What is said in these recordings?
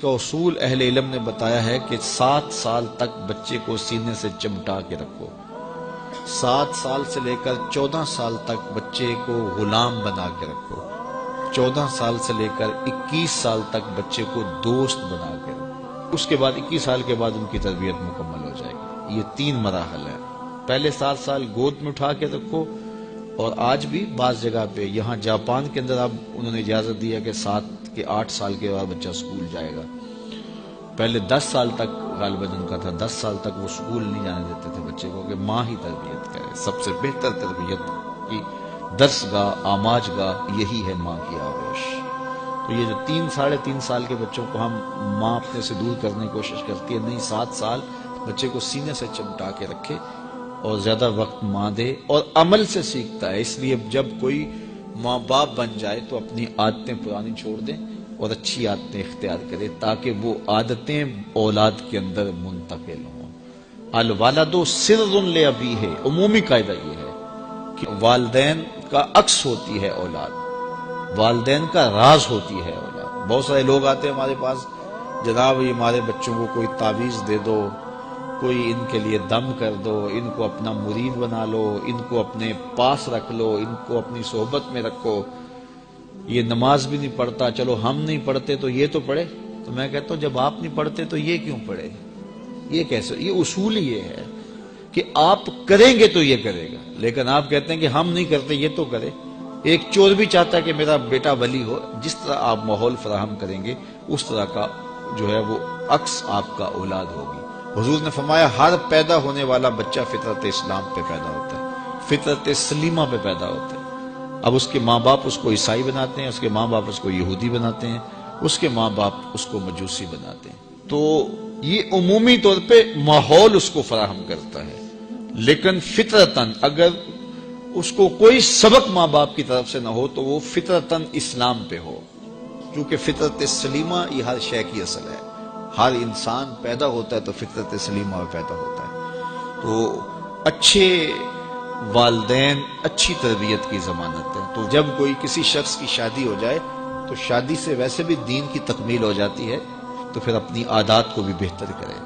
کا اصول اہل علم نے بتایا ہے کہ 7 سال تک بچے کو سینے سے چمٹا کے رکھو. 7 سال سے لے کر 14 سال تک بچے کو غلام بنا کے رکھو. 14 سال سے لے کر 21 سال تک بچے کو دوست بنا کے رکھو. اس کے بعد 21 سال کے بعد ان کی تربیت مکمل ہو جائے گی. یہ 3 مراحل ہیں. پہلے 7 سال گود میں اٹھا کے رکھو، اور آج بھی بعض جگہ پہ، یہاں جاپان کے اندر اب انہوں نے اجازت دیا کہ 7 کے 8 سال کے بعد بچہ اسکول جائے گا. پہلے 10 سال تک غالباً ان کا تھا، 10 سال تک وہ اسکول نہیں جانے دیتے تھے بچے کو، کہ ماں ہی تربیت کرے. سب سے بہتر تربیت کی درس گاہ، آماج گاہ یہی ہے ماں کی آغوش. تو یہ جو 3 ساڑھے 3 سال کے بچوں کو ہم ماں اپنے سے دور کرنے کی کوشش کرتی ہے، نہیں، 7 سال بچے کو سینے سے چمٹا کے رکھے اور زیادہ وقت ماں دے، اور عمل سے سیکھتا ہے. اس لیے جب کوئی ماں باپ بن جائے تو اپنی عادتیں پرانی چھوڑ دیں اور اچھی عادتیں اختیار کرے، تاکہ وہ عادتیں اولاد کے اندر منتقل ہوں. الوالد سر لابیہ، عمومی قاعدہ یہ ہے کہ والدین کا عکس ہوتی ہے اولاد، والدین کا راز ہوتی ہے اولاد. بہت سارے لوگ آتے ہیں ہمارے پاس، جناب یہ ہمارے بچوں کو کوئی تعویذ دے دو، کوئی ان کے لیے دم کر دو، ان کو اپنا مرید بنا لو، ان کو اپنے پاس رکھ لو، ان کو اپنی صحبت میں رکھو. یہ نماز بھی نہیں پڑھتا، چلو ہم نہیں پڑھتے تو یہ تو پڑھے. تو میں کہتا ہوں جب آپ نہیں پڑھتے تو یہ کیوں پڑھے؟ یہ کیسے؟ یہ اصول یہ ہے کہ آپ کریں گے تو یہ کرے گا، لیکن آپ کہتے ہیں کہ ہم نہیں کرتے یہ تو کرے. ایک چور بھی چاہتا ہے کہ میرا بیٹا ولی ہو. جس طرح آپ ماحول فراہم کریں گے اس طرح کا جو ہے وہ عکس آپ کا اولاد ہوگی. حضور نے فرمایا ہر پیدا ہونے والا بچہ فطرت اسلام پہ پیدا ہوتا ہے، فطرت سلیمہ پہ پیدا ہوتا ہے. اب اس کے ماں باپ اس کو عیسائی بناتے ہیں، اس کے ماں باپ اس کو یہودی بناتے ہیں، اس کے ماں باپ اس کو مجوسی بناتے ہیں. تو یہ عمومی طور پہ ماحول اس کو فراہم کرتا ہے، لیکن فطرتاً اگر اس کو کوئی سبق ماں باپ کی طرف سے نہ ہو تو وہ فطرتاً اسلام پہ ہو. کیونکہ فطرت سلیمہ یہ ہر شے کی اصل ہے. ہر انسان پیدا ہوتا ہے تو فطرت سلیمہ میں پیدا ہوتا ہے. تو اچھے والدین اچھی تربیت کی ضمانت ہے. تو جب کوئی کسی شخص کی شادی ہو جائے تو شادی سے ویسے بھی دین کی تکمیل ہو جاتی ہے، تو پھر اپنی عادات کو بھی بہتر کرے،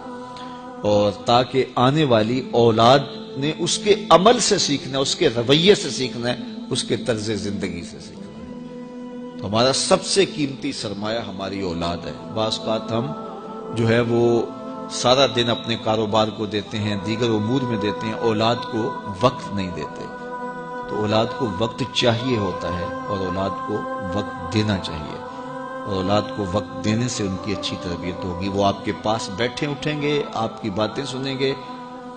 اور تاکہ آنے والی اولاد نے اس کے عمل سے سیکھنا ہے، اس کے رویے سے سیکھنا ہے، اس کے طرز زندگی سے سیکھنا ہے. تو ہمارا سب سے قیمتی سرمایہ ہماری اولاد ہے. بعض اوقات ہم جو ہے وہ سارا دن اپنے کاروبار کو دیتے ہیں، دیگر امور میں دیتے ہیں، اولاد کو وقت نہیں دیتے. تو اولاد کو وقت چاہیے ہوتا ہے، اور اولاد کو وقت دینا چاہیے، اور اولاد کو وقت دینے سے ان کی اچھی تربیت ہوگی. وہ آپ کے پاس بیٹھے اٹھیں گے، آپ کی باتیں سنیں گے،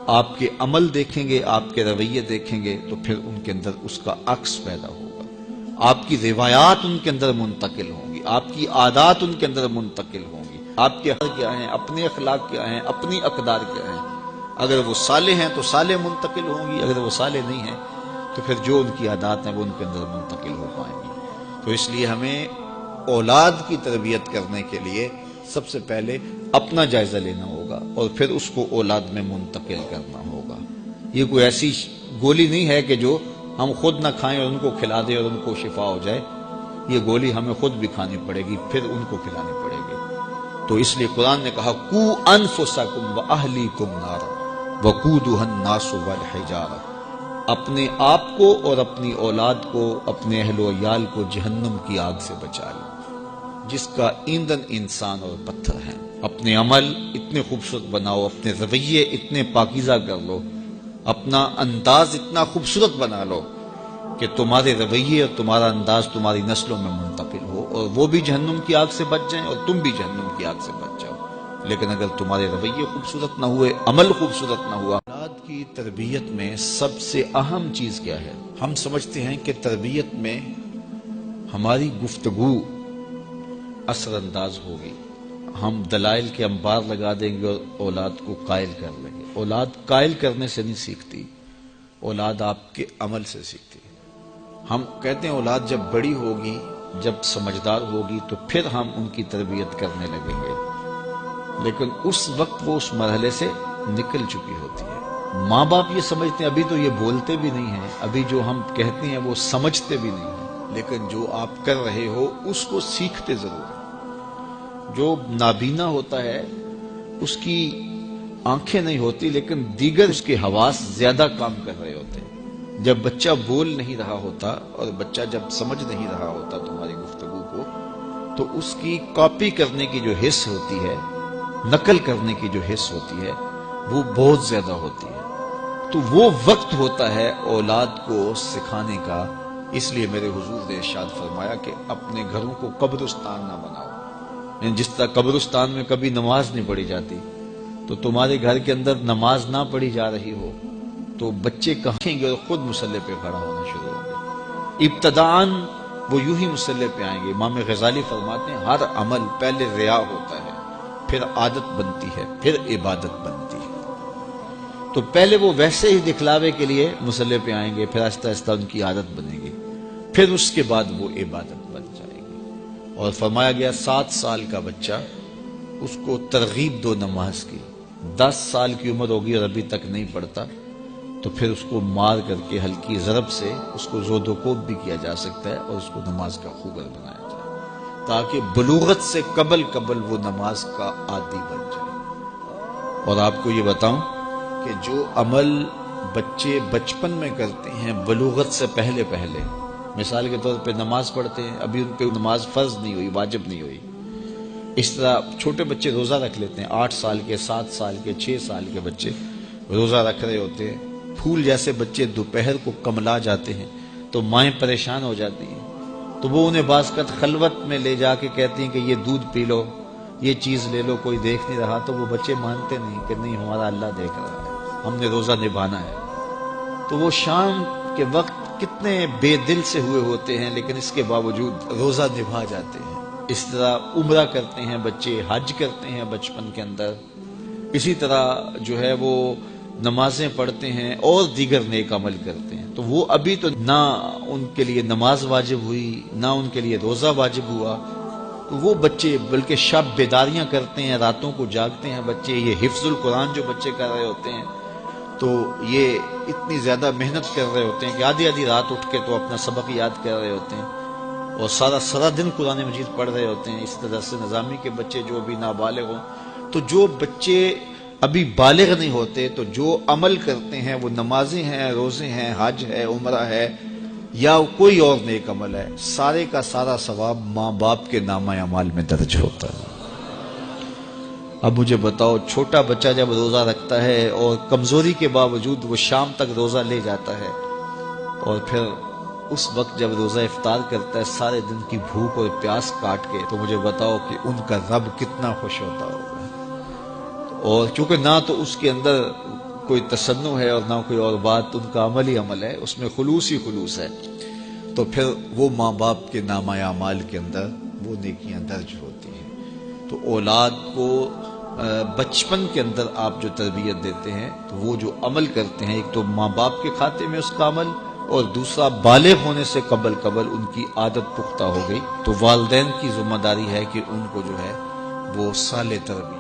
آپ کے عمل دیکھیں گے، آپ کے رویے دیکھیں گے، تو پھر ان کے اندر اس کا عکس پیدا ہوگا. آپ کی روایات ان کے اندر منتقل ہوں گی، آپ کی عادات ان کے اندر منتقل ہوں گی. آپ کے حق کیا ہیں، اپنے اخلاق کیا ہیں، اپنی اقدار کیا ہیں. اگر وہ صالح ہیں تو صالح منتقل ہوں گی، اگر وہ صالح نہیں ہیں تو پھر جو ان کی عادات ہیں وہ ان کے اندر منتقل ہو پائیں گی. تو اس لیے ہمیں اولاد کی تربیت کرنے کے لیے سب سے پہلے اپنا جائزہ لینا ہوگا، اور پھر اس کو اولاد میں منتقل کرنا ہوگا. یہ کوئی ایسی گولی نہیں ہے کہ جو ہم خود نہ کھائیں اور ان کو کھلا دیں اور ان کو شفا ہو جائے. یہ گولی ہمیں خود بھی کھانی پڑے گی، پھر ان کو کھلانی پڑے گی. تو اس لیے قرآن نے کہا قو انفسکم واہلیکم نارا وقودھا الناس والحجارہ، اپنے آپ کو اور اپنی اولاد کو، اپنے اہل و عیال کو جہنم کی آگ سے بچا لو، جس کا ایندھن انسان اور پتھر ہیں. اپنے عمل اتنے خوبصورت بناؤ، اپنے رویے اتنے پاکیزہ کر لو، اپنا انداز اتنا خوبصورت بنا لو کہ تمہارے رویے اور تمہارا انداز تمہاری نسلوں میں منتقل ہو، اور وہ بھی جہنم کی آگ سے بچ جائیں اور تم بھی جہنم کی آگ سے بچ جاؤ. لیکن اگر تمہارے رویے خوبصورت نہ ہوئے، عمل خوبصورت نہ ہوا. اولاد کی تربیت میں سب سے اہم چیز کیا ہے؟ ہم سمجھتے ہیں کہ تربیت میں ہماری گفتگو اثر انداز ہوگی، ہم دلائل کے انبار لگا دیں گے اور اولاد کو قائل کر لیں گے. اولاد قائل کرنے سے نہیں سیکھتی، اولاد آپ کے عمل سے سیکھتی. ہم کہتے ہیں اولاد جب بڑی ہوگی، جب سمجھدار ہوگی تو پھر ہم ان کی تربیت کرنے لگیں گے، لیکن اس وقت وہ اس مرحلے سے نکل چکی ہوتی ہے. ماں باپ یہ سمجھتے ہیں ابھی تو یہ بولتے بھی نہیں ہیں، ابھی جو ہم کہتے ہیں وہ سمجھتے بھی نہیں ہیں، لیکن جو آپ کر رہے ہو اس کو سیکھتے ضرور ہیں. جو نابینا ہوتا ہے اس کی آنکھیں نہیں ہوتی لیکن دیگر اس کے حواس زیادہ کام کر رہے ہوتے ہیں۔ جب بچہ بول نہیں رہا ہوتا اور بچہ جب سمجھ نہیں رہا ہوتا تمہاری گفتگو کو، تو اس کی کاپی کرنے کی جو حس ہوتی ہے، نقل کرنے کی جو حس ہوتی ہے، وہ بہت زیادہ ہوتی ہے۔ تو وہ وقت ہوتا ہے اولاد کو سکھانے کا۔ اس لیے میرے حضور نے ارشاد فرمایا کہ اپنے گھروں کو قبرستان نہ بناؤ۔ یعنی جس طرح قبرستان میں کبھی نماز نہیں پڑھی جاتی، تو تمہارے گھر کے اندر نماز نہ پڑھی جا رہی ہو تو بچے کہیں گے اور خود مصلی پہ کھڑا ہونا شروع ہوں گے۔ ابتداً وہ یوں ہی مصلی پہ آئیں گے۔ امام غزالی فرماتے ہیں ہر عمل پہلے ریا ہوتا ہے، پھر عادت بنتی ہے، پھر عبادت بنتی ہے۔ تو پہلے وہ ویسے ہی دکھلاوے کے لیے مصلی پہ آئیں گے، پھر آہستہ آہستہ ان کی عادت بنے گی، پھر اس کے بعد وہ عبادت بن جائے گی۔ اور فرمایا گیا 7 سال کا بچہ، اس کو ترغیب دو نماز کی۔ 10 سال کی عمر ہوگی اور ابھی تک نہیں پڑھتا، تو پھر اس کو مار کر کے ہلکی ضرب سے اس کو زود و کوب بھی کیا جا سکتا ہے اور اس کو نماز کا خوگر بنایا جائے، تاکہ بلوغت سے قبل وہ نماز کا عادی بن جائے۔ اور آپ کو یہ بتاؤں کہ جو عمل بچے بچپن میں کرتے ہیں بلوغت سے پہلے، مثال کے طور پہ نماز پڑھتے ہیں، ابھی ان پہ نماز فرض نہیں ہوئی، واجب نہیں ہوئی۔ اس طرح چھوٹے بچے روزہ رکھ لیتے ہیں، 8 سال کے، 7 سال کے، 6 سال کے بچے روزہ رکھ رہے ہوتے ہیں۔ پھول جیسے بچے دوپہر کو کملا جاتے ہیں تو مائیں پریشان ہو جاتی ہیں، تو وہ انہیں باسکت خلوت میں لے جا کے کہتی ہیں کہ یہ دودھ پی لو، یہ چیز لے لو، کوئی دیکھ نہیں رہا۔ تو وہ بچے مانتے نہیں کہ نہیں، ہمارا اللہ دیکھ رہا ہے، ہم نے روزہ نبھانا ہے۔ تو وہ شام کے وقت کتنے بے دل سے ہوئے ہوتے ہیں، لیکن اس کے باوجود روزہ نبھا جاتے ہیں۔ اس طرح عمرہ کرتے ہیں بچے، حج کرتے ہیں بچپن کے اندر، اسی طرح جو ہے وہ نمازیں پڑھتے ہیں اور دیگر نیک عمل کرتے ہیں۔ تو وہ ابھی تو نہ ان کے لیے نماز واجب ہوئی، نہ ان کے لیے روزہ واجب ہوا، تو وہ بچے بلکہ شب بیداریاں کرتے ہیں، راتوں کو جاگتے ہیں بچے۔ یہ حفظ القرآن جو بچے کر رہے ہوتے ہیں، تو یہ اتنی زیادہ محنت کر رہے ہوتے ہیں کہ آدھی آدھی رات اٹھ کے تو اپنا سبق یاد کر رہے ہوتے ہیں اور سارا دن قرآن مجید پڑھ رہے ہوتے ہیں۔ اس طرح سے نظامی کے بچے جو ابھی نابالغ ہوں، تو جو بچے ابھی بالغ نہیں ہوتے، تو جو عمل کرتے ہیں وہ نمازیں ہیں، روزے ہیں، حج ہے، عمرہ ہے، یا کوئی اور نیک عمل ہے، سارے کا سارا ثواب ماں باپ کے نامہ اعمال میں درج ہوتا ہے۔ اب مجھے بتاؤ، چھوٹا بچہ جب روزہ رکھتا ہے اور کمزوری کے باوجود وہ شام تک روزہ لے جاتا ہے، اور پھر اس وقت جب روزہ افطار کرتا ہے سارے دن کی بھوک اور پیاس کاٹ کے، تو مجھے بتاؤ کہ ان کا رب کتنا خوش ہوتا ہوگا۔ اور چونکہ نہ تو اس کے اندر کوئی تصنع ہے اور نہ کوئی اور بات، ان کا عمل ہی عمل ہے، اس میں خلوص ہی خلوص ہے، تو پھر وہ ماں باپ کے نامہ اعمال کے اندر وہ نیکیاں درج ہوتی ہیں۔ تو اولاد کو بچپن کے اندر آپ جو تربیت دیتے ہیں، تو وہ جو عمل کرتے ہیں، ایک تو ماں باپ کے کھاتے میں اس کا عمل، اور دوسرا بالغ ہونے سے قبل ان کی عادت پختہ ہو گئی، تو والدین کی ذمہ داری ہے کہ ان کو جو ہے وہ صالح تربیت